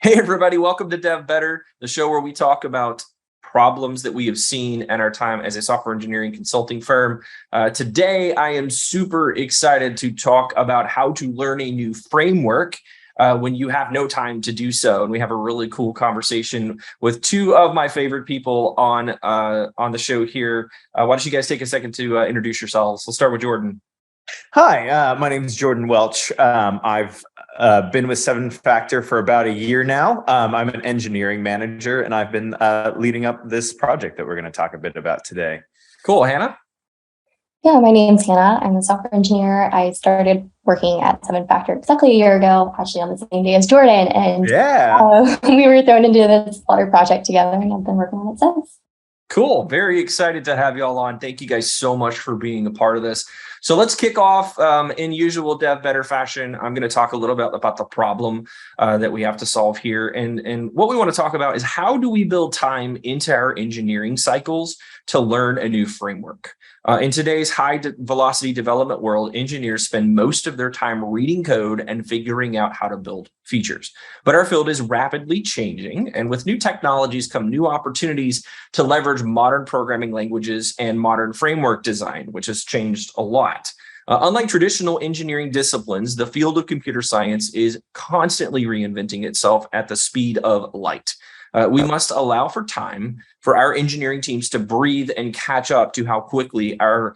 Hey, everybody, welcome to Dev Better, the show where we talk about problems that we have seen in our time as a software engineering consulting firm. Today, I am super excited to talk about how to learn a new framework when you have no time to do so. And we have a really cool conversation with two of my favorite people on the show here. Why don't you guys take a second to introduce yourselves? We'll start with Jordan. Hi, my name is Jordan Welch. I've been with 7Factor for about a year now. I'm an engineering manager, and I've been leading up this project that we're going to talk a bit about today. Cool. Hannah? Yeah, my name's Hannah. I'm a software engineer. I started working at 7Factor exactly a year ago, actually on the same day as Jordan. And we were thrown into this Flutter project together, and I've been working on it since. Cool. Very excited to have you all on. Thank you guys so much for being a part of this. So let's kick off in usual Dev Better fashion. I'm going to talk a little bit about the problem that we have to solve here. And what we want to talk about is how do we build time into our engineering cycles to learn a new framework? In today's high velocity development world, engineers spend most of their time reading code and figuring out how to build features. But our field is rapidly changing, and with new technologies come new opportunities to leverage modern programming languages and modern framework design, which has changed a lot. Unlike traditional engineering disciplines, the field of computer science is constantly reinventing itself at the speed of light. We must allow for time for our engineering teams to breathe and catch up to how quickly our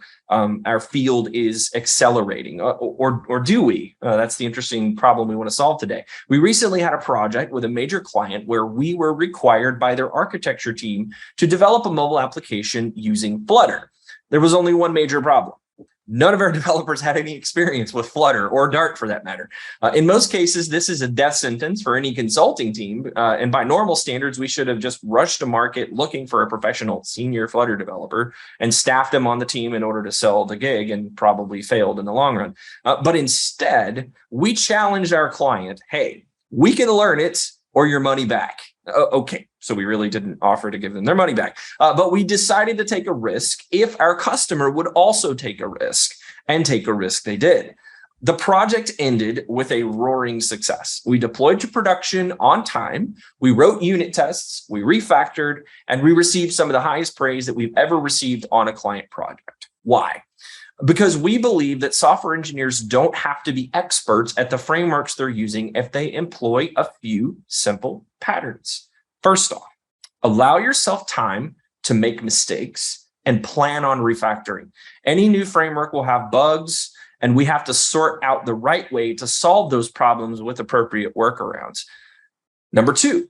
field is accelerating, or do we? That's the interesting problem we want to solve today. We recently had a project with a major client where we were required by their architecture team to develop a mobile application using Flutter. There was only one major problem. None of our developers had any experience with Flutter or Dart for that matter. In most cases, this is a death sentence for any consulting team. And by normal standards, we should have just rushed to market looking for a professional senior Flutter developer and staffed them on the team in order to sell the gig, and probably failed in the long run. But instead, we challenged our client, hey, we can learn it or your money back. Okay, so we really didn't offer to give them their money back, but we decided to take a risk if our customer would also take a risk, and take a risk they did. The project ended with a roaring success. We deployed to production on time, we wrote unit tests, we refactored, and we received some of the highest praise that we've ever received on a client project. Why? Because we believe that software engineers don't have to be experts at the frameworks they're using if they employ a few simple patterns. First off, allow yourself time to make mistakes and plan on refactoring. Any new framework will have bugs, and we have to sort out the right way to solve those problems with appropriate workarounds. Number two,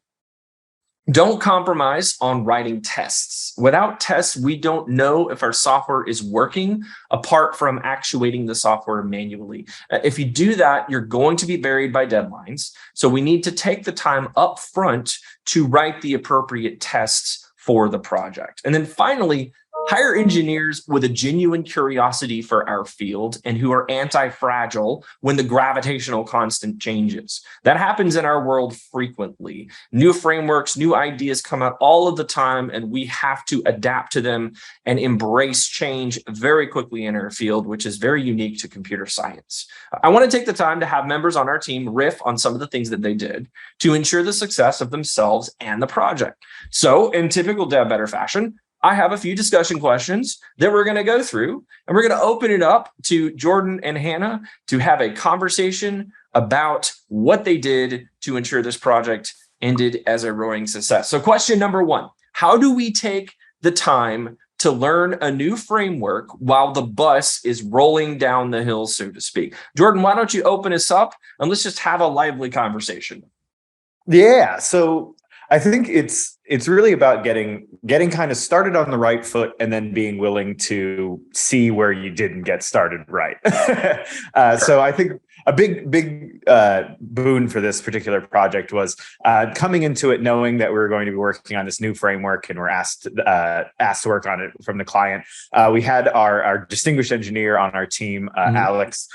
don't compromise on writing tests. Without tests, we don't know if our software is working apart from actuating the software manually. If you do that, you're going to be buried by deadlines. So we need to take the time up front to write the appropriate tests for the project. And then finally, hire engineers with a genuine curiosity for our field and who are anti-fragile when the gravitational constant changes. That happens in our world frequently. New frameworks, new ideas come out all of the time, and we have to adapt to them and embrace change very quickly in our field, which is very unique to computer science. I want to take the time to have members on our team riff on some of the things that they did to ensure the success of themselves and the project. So in typical Dev Better fashion, I have a few discussion questions that we're going to go through, and we're going to open it up to Jordan and Hannah to have a conversation about what they did to ensure this project ended as a roaring success. So question number one, how do we take the time to learn a new framework while the bus is rolling down the hill, so to speak? Jordan, why don't you open us up and let's just have a lively conversation? Yeah, so I think it's really about getting kind of started on the right foot, and then being willing to see where you didn't get started right. So I think a big boon for this particular project was coming into it knowing that we were going to be working on this new framework, and we're asked to work on it from the client. We had our distinguished engineer on our team, Alex,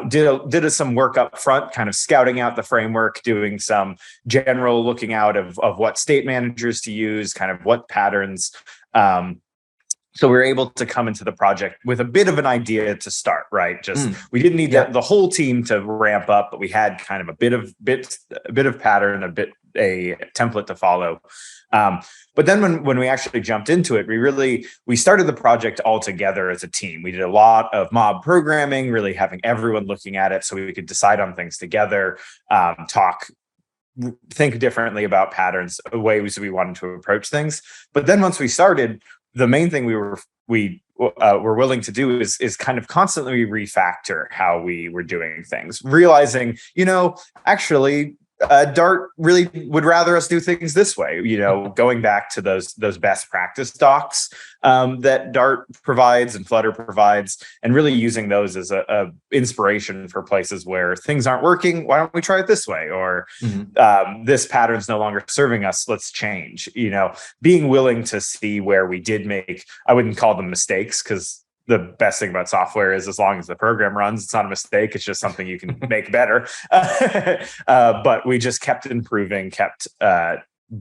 did some work up front, kind of scouting out the framework, doing some general looking out of what state managers to use, kind of what patterns. So we were able to come into the project with a bit of an idea to start, right? Just we didn't need the whole team to ramp up, but we had kind of a bit of pattern, a bit a template to follow. But then when we actually jumped into it, we started the project all together as a team. We did a lot of mob programming, really having everyone looking at it so we could decide on things together, think differently about patterns, ways we wanted to approach things. But then once we started, the main thing we were willing to do is kind of constantly refactor how we were doing things, realizing, actually, Dart really would rather us do things this way, going back to those best practice docs that Dart provides and Flutter provides, and really using those as a inspiration for places where things aren't working. Why don't we try it this way? Or this pattern's no longer serving us. Let's change. Being willing to see where we did make, I wouldn't call them mistakes, because the best thing about software is as long as the program runs, it's not a mistake. It's just something you can make better. But we just kept improving, kept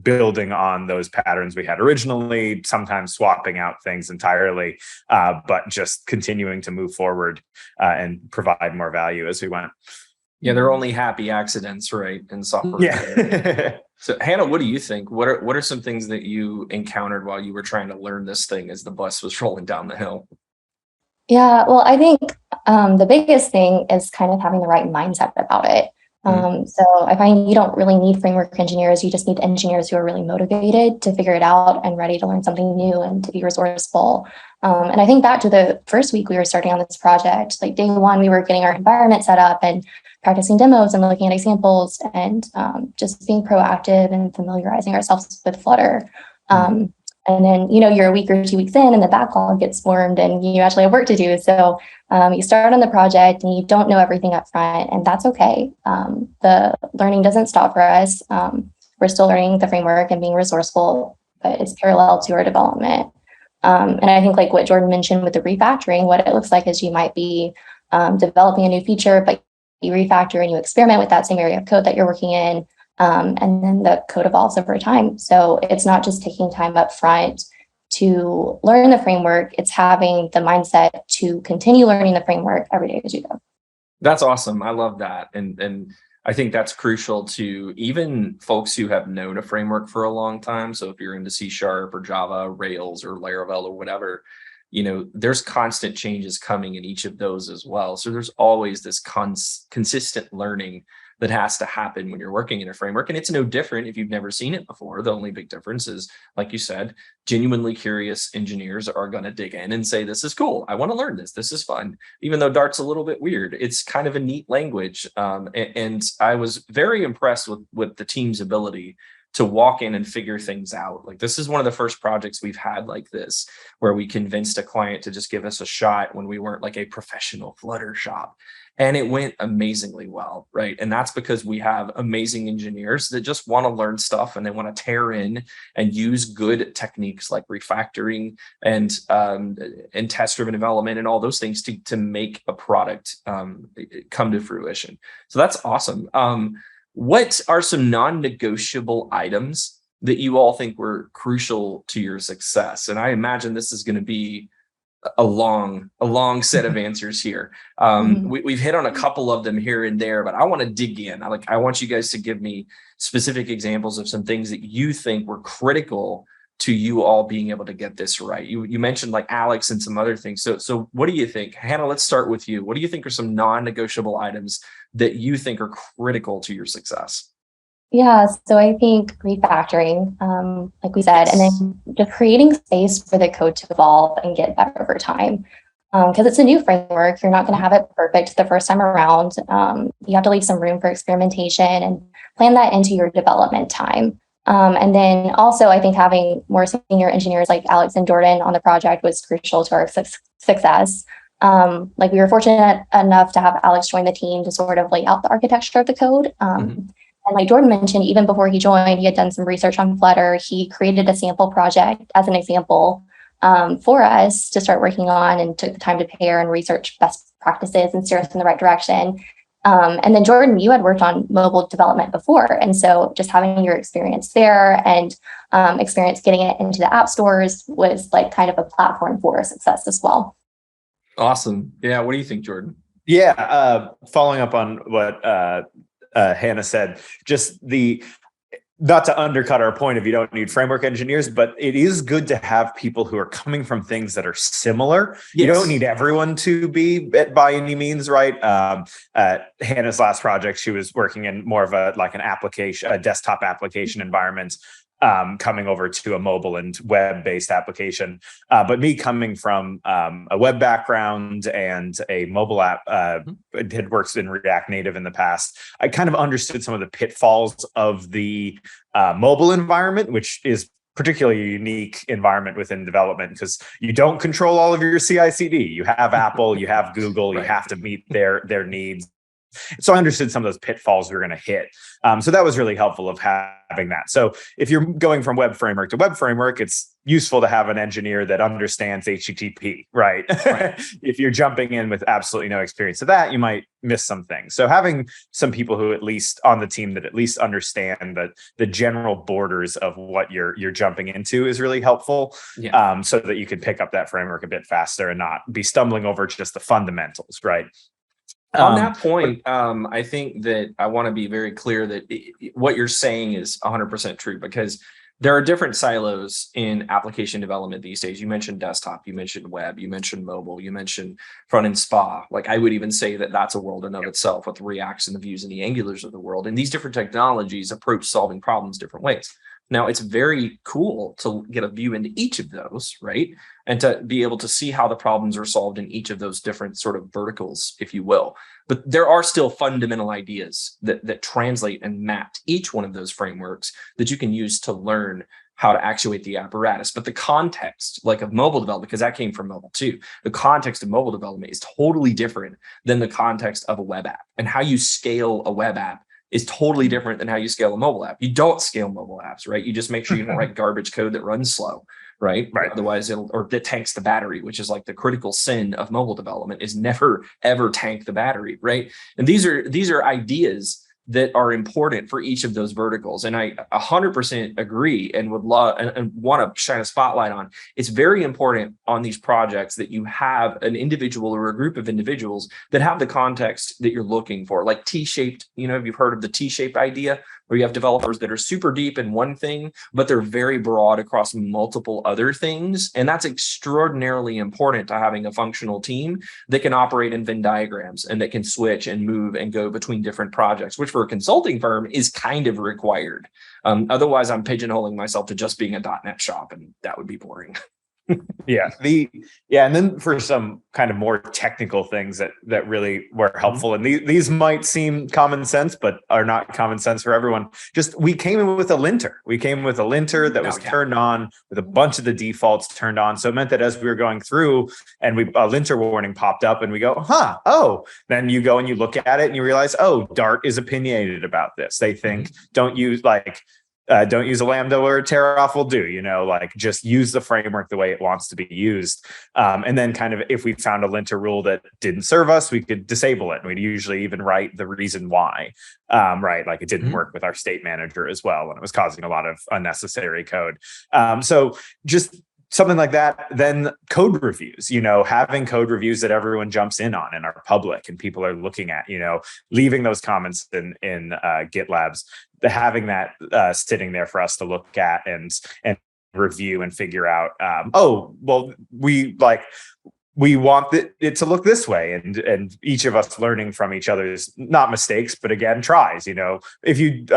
building on those patterns we had originally, sometimes swapping out things entirely, but just continuing to move forward and provide more value as we went. Yeah, they're only happy accidents, right? In software. Yeah. So Hannah, what do you think? What are some things that you encountered while you were trying to learn this thing as the bus was rolling down the hill? Yeah, well, I think the biggest thing is kind of having the right mindset about it. So I find you don't really need framework engineers. You just need engineers who are really motivated to figure it out and ready to learn something new and to be resourceful. And I think back to the first week we were starting on this project, like day one, we were getting our environment set up and practicing demos and looking at examples and just being proactive and familiarizing ourselves with Flutter. And then, you're a week or 2 weeks in and the backlog gets formed and you actually have work to do. So you start on the project and you don't know everything up front, and that's okay. The learning doesn't stop for us. We're still learning the framework and being resourceful, but it's parallel to our development. And I think like what Jordan mentioned with the refactoring, what it looks like is you might be developing a new feature, but you refactor and you experiment with that same area of code that you're working in. And then the code evolves over time. So it's not just taking time up front to learn the framework, it's having the mindset to continue learning the framework every day as you go. That's awesome. I love that. And I think that's crucial to even folks who have known a framework for a long time. So if you're into C# or Java, Rails or Laravel or whatever, there's constant changes coming in each of those as well. So there's always this consistent learning that has to happen when you're working in a framework. And it's no different if you've never seen it before. The only big difference is, like you said, genuinely curious engineers are going to dig in and say, this is cool. I want to learn this. This is fun. Even though Dart's a little bit weird, it's kind of a neat language. And I was very impressed with the team's ability to walk in and figure things out. Like, this is one of the first projects we've had like this, where we convinced a client to just give us a shot when we weren't like a professional Flutter shop. And it went amazingly well, right? And that's because we have amazing engineers that just want to learn stuff and they want to tear in and use good techniques like refactoring and test-driven development and all those things to make a product come to fruition. So that's awesome. What are some non-negotiable items that you all think were crucial to your success? And I imagine this is going to be a long set of answers here. We've hit on a couple of them here and there, but I want to dig in. I want you guys to give me specific examples of some things that you think were critical to you all being able to get this right. You mentioned like Alex and some other things. So what do you think? Hannah, let's start with you. What do you think are some non-negotiable items that you think are critical to your success? Yeah, so I think refactoring, like we said, and then just creating space for the code to evolve and get better over time. Because it's a new framework, you're not going to have it perfect the first time around. You have to leave some room for experimentation and plan that into your development time. And then also, I think having more senior engineers like Alex and Jordan on the project was crucial to our success. Like, we were fortunate enough to have Alex join the team to sort of lay out the architecture of the code. And like Jordan mentioned, even before he joined, he had done some research on Flutter. He created a sample project as an example for us to start working on, and took the time to pair and research best practices and steer us in the right direction. And then Jordan, you had worked on mobile development before. And so just having your experience there and experience getting it into the app stores was like kind of a platform for success as well. Awesome. Yeah. What do you think, Jordan? Yeah. Following up on what Hannah said, just the not to undercut our point if you don't need framework engineers, but it is good to have people who are coming from things that are similar. Yes. You don't need everyone to be by any means, right? Hannah's last project, she was working in more of an application, a desktop application environment, coming over to a mobile and web-based application. But me coming from a web background and a mobile app, had worked in React Native in the past, I kind of understood some of the pitfalls of the mobile environment, which is particularly a unique environment within development because you don't control all of your CI/CD. You have Apple, you have Google, right. You have to meet their needs. So I understood some of those pitfalls we were going to hit. So that was really helpful of having that. So if you're going from web framework to web framework, it's useful to have an engineer that understands HTTP, right? If you're jumping in with absolutely no experience of that, you might miss some things. So having some people who at least on the team that at least understand the general borders of what you're jumping into is really helpful. Yeah. So that you can pick up that framework a bit faster and not be stumbling over just the fundamentals, right? On that point, I think that I want to be very clear that what you're saying is 100% true because there are different silos in application development these days. You mentioned desktop, you mentioned web, you mentioned mobile, you mentioned front end spa. Like I would even say that that's a world in of itself with the Reacts and the Vues and the Angulars of the world. And these different technologies approach solving problems different ways. Now, it's very cool to get a view into each of those, right? And to be able to see how the problems are solved in each of those different sort of verticals, if you will. But there are still fundamental ideas that translate and map to each one of those frameworks that you can use to learn how to actuate the apparatus. But the context, like of mobile development, because that came from mobile too, the context of mobile development is totally different than the context of a web app. And how you scale a web app is totally different than how you scale a mobile app. You don't scale mobile apps, right? You just make sure you don't write garbage code that runs slow, right? Otherwise that tanks the battery, which is like the critical sin of mobile development is never, ever tank the battery, right? And these are ideas that are important for each of those verticals. And I 100% agree and would love and want to shine a spotlight on. It's very important on these projects that you have an individual or a group of individuals that have the context that you're looking for, like T-shaped, if you've heard of the T-shaped idea, where you have developers that are super deep in one thing, but they're very broad across multiple other things. And that's extraordinarily important to having a functional team that can operate in Venn diagrams and that can switch and move and go between different projects, which for a consulting firm is kind of required. Otherwise, I'm pigeonholing myself to just being a .NET shop, and that would be boring. And then for some kind of more technical things that really were helpful, and these might seem common sense, but are not common sense for everyone. Just we came in with a linter. That was turned on with a bunch of the defaults turned on. So it meant that as we were going through, and a linter warning popped up, and we go, then you go and you look at it and you realize, Dart is opinionated about this. They think don't use a Lambda or a tear off will do, just use the framework the way it wants to be used. And then kind of if we found a linter rule that didn't serve us, we could disable it. And we'd usually even write the reason why, like it didn't work with our state manager as well, and it was causing a lot of unnecessary code. So just something like that. Then code reviews, having code reviews that everyone jumps in on and are public and people are looking at, leaving those comments in GitLabs, having that sitting there for us to look at and review and figure out, we want it to look this way, and each of us learning from each other's not mistakes, but again tries. If you,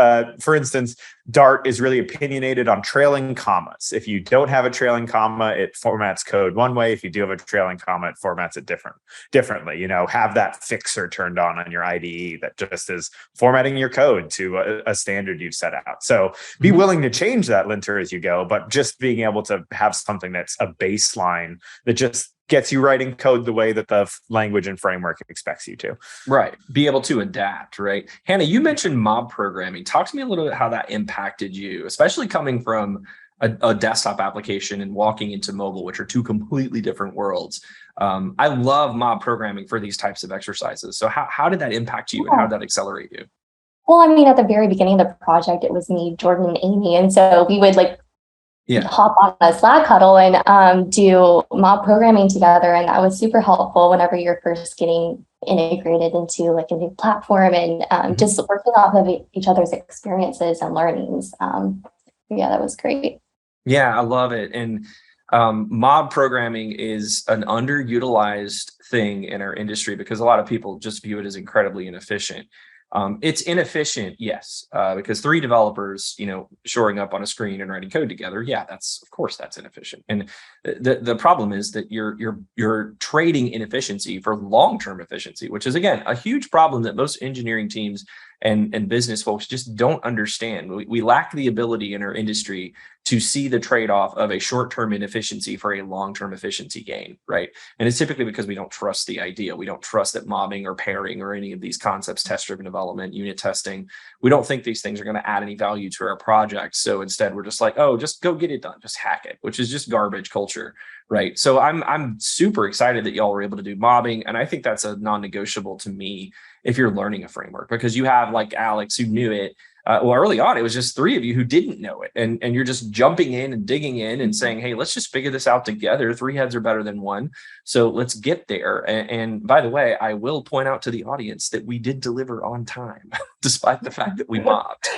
for instance, Dart is really opinionated on trailing commas. If you don't have a trailing comma, it formats code one way. If you do have a trailing comma, it formats it differently. Have that fixer turned on your IDE that just is formatting your code to a standard you've set out. So be willing to change that linter as you go, but just being able to have something that's a baseline that just gets you writing code the way that the language and framework expects you to. Right. Be able to adapt, right? Hannah, you mentioned mob programming. Talk to me a little bit how that impacted you, especially coming from a desktop application and walking into mobile, which are two completely different worlds. I love mob programming for these types of exercises. So how did that impact you and how did that accelerate you? Well, at the very beginning of the project, it was me, Jordan, and Amy. And so we would hop on a Slack huddle and do mob programming together. And that was super helpful whenever you're first getting integrated into like a new platform and just working off of each other's experiences and learnings. Yeah, that was great. Yeah, I love it. And mob programming is an underutilized thing in our industry because a lot of people just view it as incredibly inefficient. It's inefficient, yes, because 3 developers, shoring up on a screen and writing code together. Yeah, of course that's inefficient. And the problem is that you're trading inefficiency for long-term efficiency, which is again a huge problem that most engineering teams and business folks just don't understand. We lack the ability in our industry to see the trade-off of a short-term inefficiency for a long-term efficiency gain, right? And it's typically because we don't trust the idea. We don't trust that mobbing or pairing or any of these concepts, test-driven development, unit testing, we don't think these things are going to add any value to our projects. So instead, we're just like, oh, just go get it done, just hack it, which is just garbage culture, right? So I'm super excited that y'all were able to do mobbing, and I think that's a non-negotiable to me if you're learning a framework, because you have like Alex who knew it. Well, early on, it was just 3 of you who didn't know it. And you're just jumping in and digging in and saying, hey, let's just figure this out together. 3 heads are better than 1. So let's get there. And by the way, I will point out to the audience that we did deliver on time, despite the fact that we mobbed.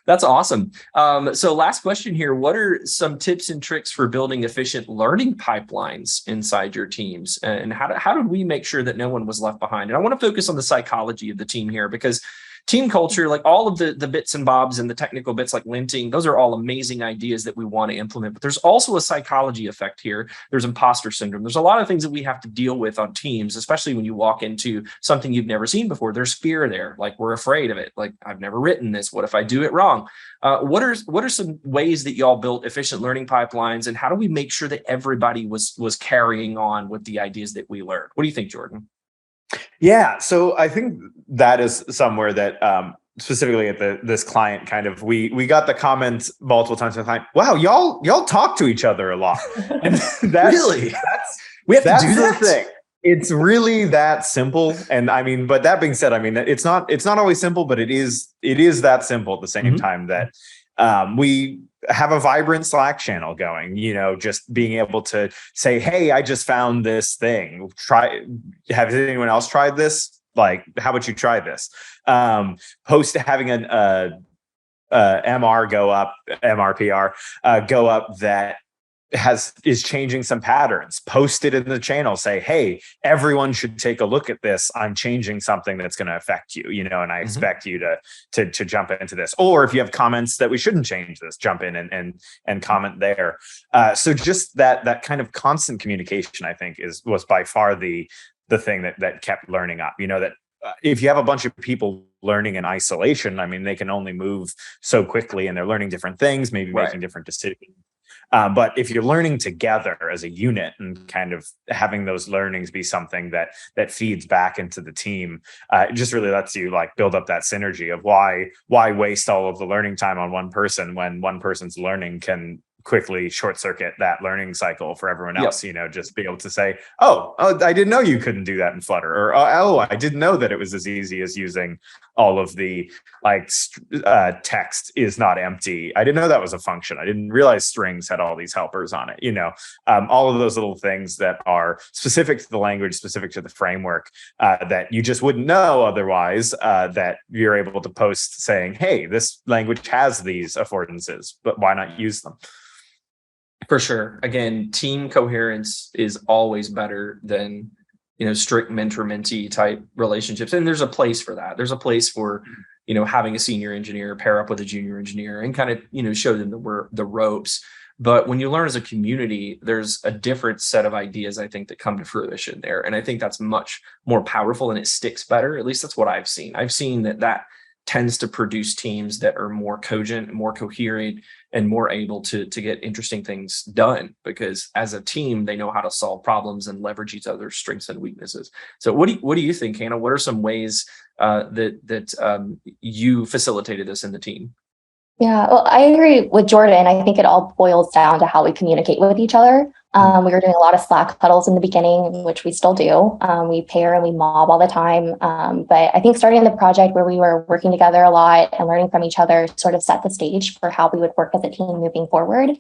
That's awesome. So last question here. What are some tips and tricks for building efficient learning pipelines inside your teams? And how did we make sure that no one was left behind? And I want to focus on the psychology of the team here, because team culture, like all of the bits and bobs and the technical bits like linting, those are all amazing ideas that we want to implement. But there's also a psychology effect here. There's imposter syndrome. There's a lot of things that we have to deal with on teams, especially when you walk into something you've never seen before. There's fear there. Like, we're afraid of it. Like, I've never written this. What if I do it wrong? What are some ways that y'all built efficient learning pipelines, and how do we make sure that everybody was carrying on with the ideas that we learned? What do you think, Jordan? Yeah, so I think that is somewhere that specifically at this client, kind of we got the comments multiple times from the client. Wow, y'all talk to each other a lot. And we have to do that thing. It's really that simple. And I mean, but that being said, I mean, it's not always simple, but it is that simple at the same time that we have a vibrant Slack channel going, just being able to say, hey, I just found this thing. Have anyone else tried this? Like, how about you try this? Having an MRPR go up that is changing some patterns. Post it in the channel, say, hey, everyone should take a look at this. I'm changing something that's going to affect you, and I expect you to jump into this. Or if you have comments that we shouldn't change this, jump in and comment there. So just that kind of constant communication, I think, was by far the thing that kept learning up. That if you have a bunch of people learning in isolation, I mean, they can only move so quickly, and they're learning different things, maybe making different decisions. But if you're learning together as a unit and kind of having those learnings be something that feeds back into the team, it just really lets you like build up that synergy of why waste all of the learning time on one person when one person's learning can quickly short circuit that learning cycle for everyone else. Just be able to say, oh, I didn't know you couldn't do that in Flutter, or oh, I didn't know that it was as easy as using all of the text is not empty. I didn't know that was a function. I didn't realize strings had all these helpers on it. All of those little things that are specific to the language, specific to the framework, that you just wouldn't know otherwise, that you're able to post saying, hey, this language has these affordances, but why not use them? For sure. Again, team coherence is always better than, strict mentor-mentee type relationships. And there's a place for that. There's a place for, having a senior engineer pair up with a junior engineer and kind of, show them the ropes. But when you learn as a community, there's a different set of ideas, I think, that come to fruition there. And I think that's much more powerful and it sticks better. At least that's what I've seen. I've seen that tends to produce teams that are more cogent, more coherent, and more able to get interesting things done, because as a team, they know how to solve problems and leverage each other's strengths and weaknesses. So what do you think, Hannah? What are some ways that you facilitated this in the team? Yeah, well, I agree with Jordan. I think it all boils down to how we communicate with each other. We were doing a lot of Slack huddles in the beginning, which we still do. We pair and we mob all the time. But I think starting the project where we were working together a lot and learning from each other sort of set the stage for how we would work as a team moving forward.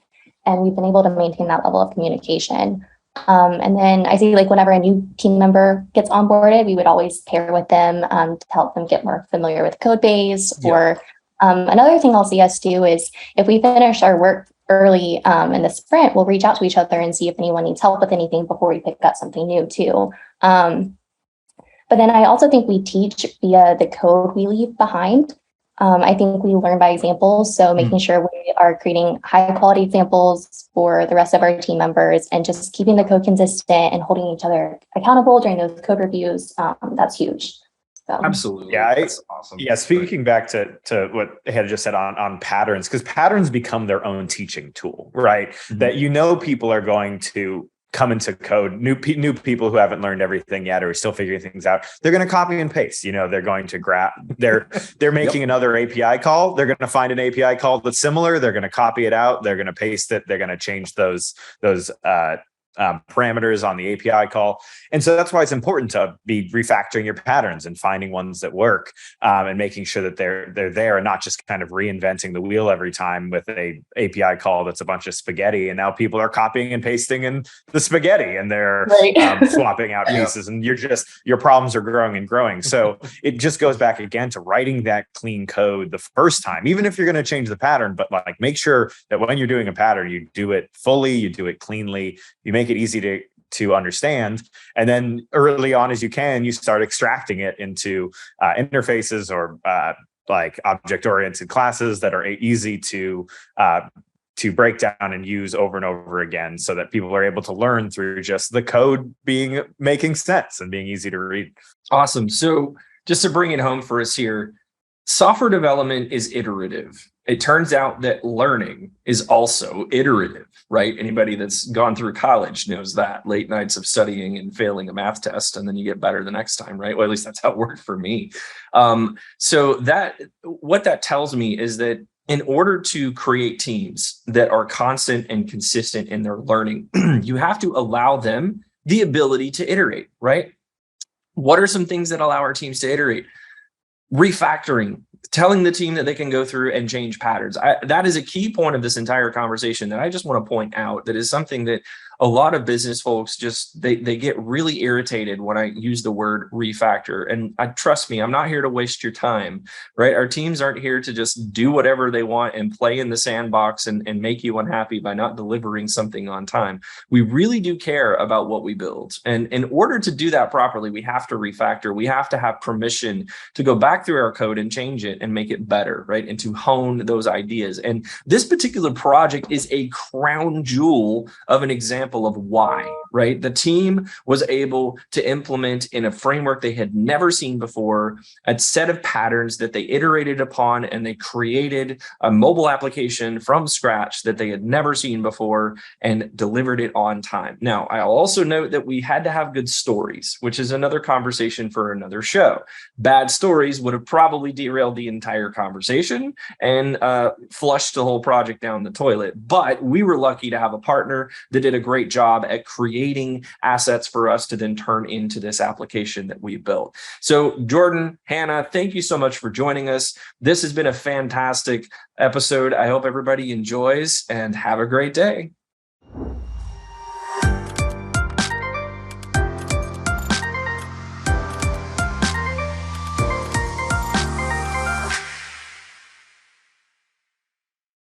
And we've been able to maintain that level of communication. And then I see like whenever a new team member gets onboarded, we would always pair with them to help them get more familiar with code base. Or another thing I'll see us do is if we finish our work early in the sprint, we'll reach out to each other and see if anyone needs help with anything before we pick up something new too. But then I also think we teach via the code we leave behind. I think we learn by examples. So making sure we are creating high quality examples for the rest of our team members and just keeping the code consistent and holding each other accountable during those code reviews. That's huge. So. Absolutely. Yeah, that's awesome. Yeah, speaking back to what Hannah just said on patterns, because patterns become their own teaching tool, right? That people are going to come into code, new people who haven't learned everything yet or are still figuring things out. They're going to copy and paste. They're going to grab. They're making another API call. They're going to find an API call that's similar. They're going to copy it out. They're going to paste it. They're going to change those parameters on the API call. And so that's why it's important to be refactoring your patterns and finding ones that work and making sure that they're there and not just kind of reinventing the wheel every time with a API call that's a bunch of spaghetti. And now people are copying and pasting in the spaghetti and they're swapping out pieces and your problems are growing and growing. So it just goes back again to writing that clean code the first time, even if you're going to change the pattern, but like make sure that when you're doing a pattern, you do it fully, you do it cleanly, you make it easy to understand. And then early on as you can, you start extracting it into interfaces or like object-oriented classes that are easy to break down and use over and over again so that people are able to learn through just the code making sense and being easy to read. Awesome. So just to bring it home for us here, software development is iterative. It turns out that learning is also iterative, right? Anybody that's gone through college knows that. Late nights of studying and failing a math test, and then you get better the next time, right? Well, at least that's how it worked for me. So what that tells me is that in order to create teams that are constant and consistent in their learning, you have to allow them the ability to iterate, right? What are some things that allow our teams to iterate? Refactoring, telling the team that they can go through and change patterns. That is a key point of this entire conversation that I just want to point out. That is something that a lot of business folks they get really irritated when I use the word refactor. And trust me, I'm not here to waste your time, right? Our teams aren't here to just do whatever they want and play in the sandbox and make you unhappy by not delivering something on time. We really do care about what we build. And in order to do that properly, we have to refactor. We have to have permission to go back through our code and change it and make it better, right? And to hone those ideas. And this particular project is a crown jewel of an example of why, right? The team was able to implement in a framework they had never seen before, a set of patterns that they iterated upon, and they created a mobile application from scratch that they had never seen before and delivered it on time. Now, I'll also note that we had to have good stories, which is another conversation for another show. Bad stories would have probably derailed the entire conversation and flushed the whole project down the toilet. But we were lucky to have a partner that did a great job at creating assets for us to then turn into this application that we built. So Jordan, Hannah, thank you so much for joining us. This has been a fantastic episode. I hope everybody enjoys and have a great day.